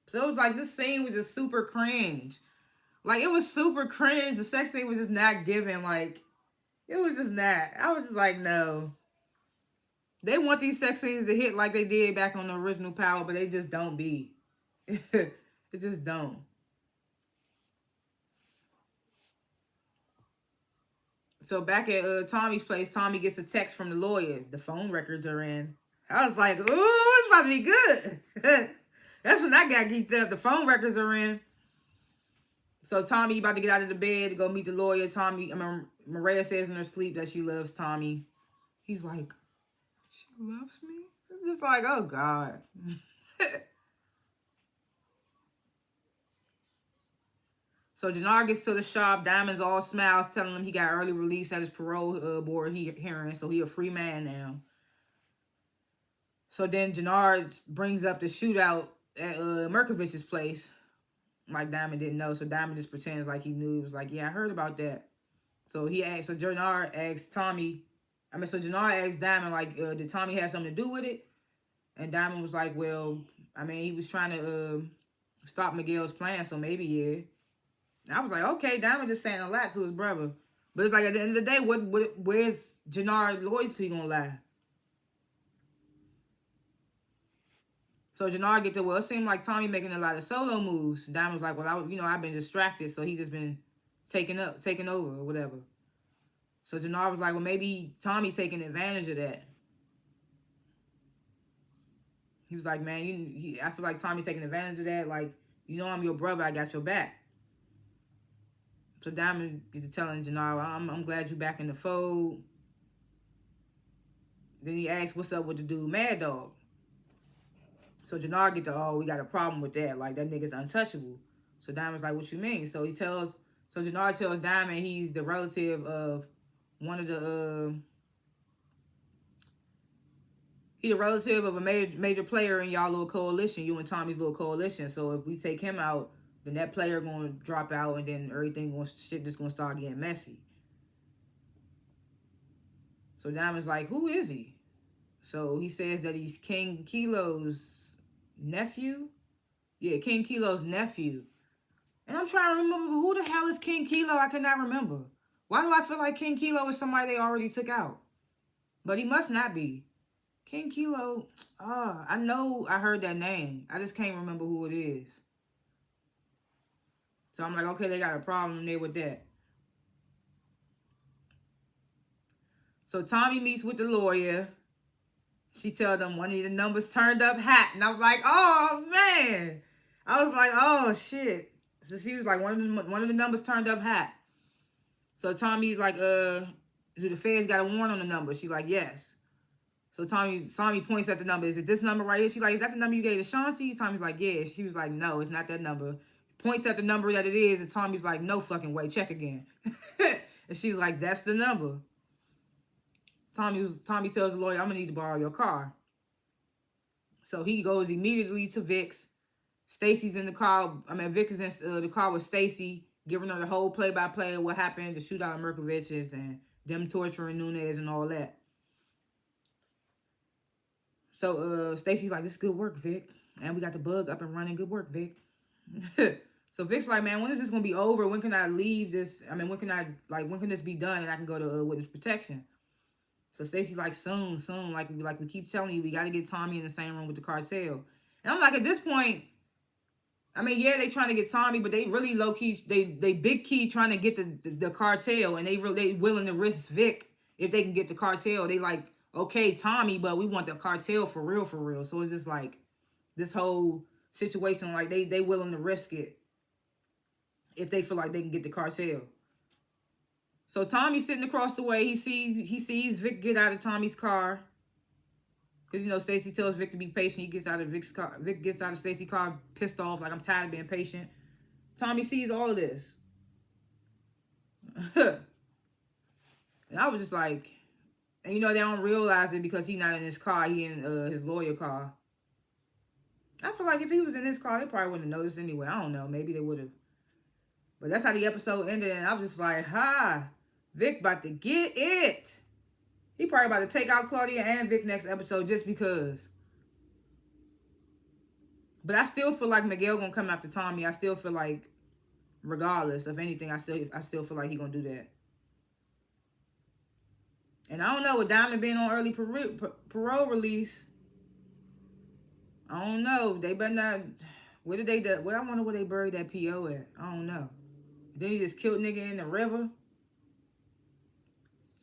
So it was like, this scene was just super cringe. Like, it was super cringe. The sex scene was just not given. Like, it was just not. I was just like, no. They want these sex scenes to hit like they did back on the original Power, but they just don't be. It just don't. So back at Tommy's place, Tommy gets a text from the lawyer. The phone records are in. I was like, ooh, it's about to be good. That's when I got geeked up. The phone records are in. So Tommy about to get out of the bed to go meet the lawyer. Maria says in her sleep that she loves Tommy. He's like, she loves me? It's just like, oh, God. So Jannar gets to the shop. Diamond's all smiles, telling him he got early release at his parole board hearing. So he a free man now. So then Jannar brings up the shootout at Merkovich's place. Like Diamond didn't know. So Diamond just pretends like he knew. He was like, yeah, I heard about that. So Jannar asked Diamond, like, did Tommy have something to do with it? And Diamond was like, well, I mean, he was trying to stop Miguel's plan, so maybe, yeah. And I was like, okay, Diamond just saying a lot to his brother. But it's like, at the end of the day, where's Jannar loyalty gonna lie? So Jannar get there, well, it seemed like Tommy making a lot of solo moves. Diamond was like, well, I've been distracted, so he just been taking over or whatever. So Jannar was like, well, maybe Tommy taking advantage of that. He was like, man, I feel like Tommy's taking advantage of that. Like, I'm your brother. I got your back. So Diamond gets to telling Jannar, I'm glad you back in the fold. Then he asks, what's up with the dude, Mad Dog? So Jannar get to, we got a problem with that. Like, that nigga's untouchable. So Diamond's like, what you mean? So Jannar tells Diamond he's the relative of one of the, he's a relative of a major player in y'all little coalition, you and Tommy's little coalition. So if we take him out, then that player going to drop out, and then shit just going to start getting messy. So Diamond's like, who is he? So he says that he's King Kilo's nephew. Yeah, King Kilo's nephew. And I'm trying to remember, who the hell is King Kilo? I cannot remember. Why do I feel like King Kilo is somebody they already took out? But he must not be. King Kilo, I know I heard that name. I just can't remember who it is. So I'm like, okay, they got a problem there with that. So Tommy meets with the lawyer. She tells them one of the numbers turned up hot. And I was like, oh, man. I was like, oh, shit. So she was like, one of the numbers turned up hot. So Tommy's like, do the feds got a warrant on the number? She's like, yes. So Tommy points at the number. Is it this number right here? She's like, is that the number you gave to Shanti? Tommy's like, yeah. She was like, no, it's not that number. Points at the number that it is, and Tommy's like, no fucking way, check again. And she's like, that's the number. Tommy tells the lawyer, I'm gonna need to borrow your car. So he goes immediately to Vic's. Stacy's in the car. Vic is in the car with Stacy, giving her the whole play-by-play of what happened, the shootout at Merkovich's, and them torturing Nunez and all that. So Stacy's like, this is good work, Vic. And we got the bug up and running. Good work, Vic. So Vic's like, man, when is this going to be over? When can I leave this? When can this be done and I can go to witness protection? So Stacey like, soon, like we keep telling you, we got to get Tommy in the same room with the cartel. And I'm like, at this point, I mean, yeah, they trying to get Tommy, but they really low key, they big key trying to get the cartel, and they willing to risk Vic if they can get the cartel. They like, okay, Tommy, but we want the cartel for real, for real. So it's just like this whole situation, like they willing to risk it if they feel like they can get the cartel. So Tommy's sitting across the way. He sees Vic get out of Tommy's car. Because, you know, Stacey tells Vic to be patient. He gets out of Vic's car. Vic gets out of Stacey's car pissed off, like, I'm tired of being patient. Tommy sees all of this. And I was just like, and you know, they don't realize it because he's not in his car. He in his lawyer car. I feel like if he was in his car, they probably wouldn't have noticed anyway. I don't know. Maybe they would have. But that's how the episode ended. And I was just like, ha, Vic about to get it. He probably about to take out Claudia and Vic next episode just because. But I still feel like Miguel gonna come after Tommy. I still feel like, regardless of anything, I still feel like he gonna do that. And I don't know, with Diamond being on early parole release, I don't know. They better not. Where did they? Well, I wonder where they buried that PO at. I don't know. Then he just killed nigga in the river.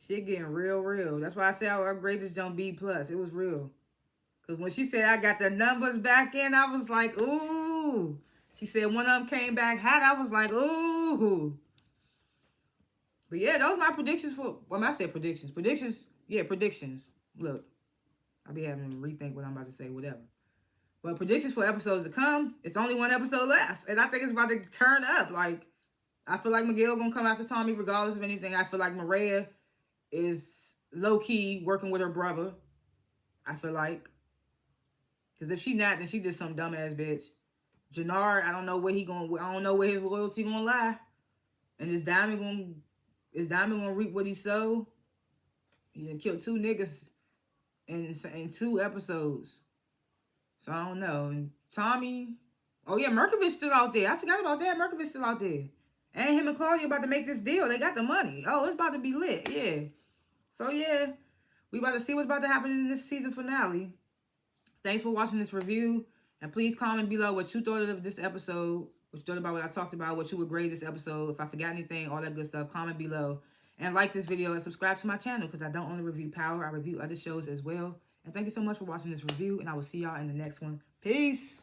Shit getting real. That's why I say I upgrade this John B+. It was real. Because when she said I got the numbers back in, I was like, ooh. She said one of them came back hot. I was like, ooh. But yeah, those are my predictions for... Well, I said predictions. Predictions. Yeah, predictions. Look. I'll be having to rethink what I'm about to say, whatever. But predictions for episodes to come. It's only one episode left. And I think it's about to turn up. Like, I feel like Miguel gonna come after Tommy regardless of anything. I feel like Maria is low-key working with her brother. I feel like. Because if she not, then she just some dumbass bitch. Jannard, I don't know where his loyalty gonna lie. And is Diamond gonna reap what he sowed? He done killed 2 niggas in 2 episodes. So I don't know. And Tommy, oh yeah, Merkovich still out there. I forgot about that. Merkovich still out there. And him and Claudia about to make this deal. They got the money. Oh, it's about to be lit. Yeah. So yeah, we about to see what's about to happen in this season finale. Thanks for watching this review. And please comment below what you thought of this episode. What you thought about what I talked about. What you would grade this episode. If I forgot anything, all that good stuff. Comment below. And like this video and subscribe to my channel. Because I don't only review Power. I review other shows as well. And thank you so much for watching this review. And I will see y'all in the next one. Peace.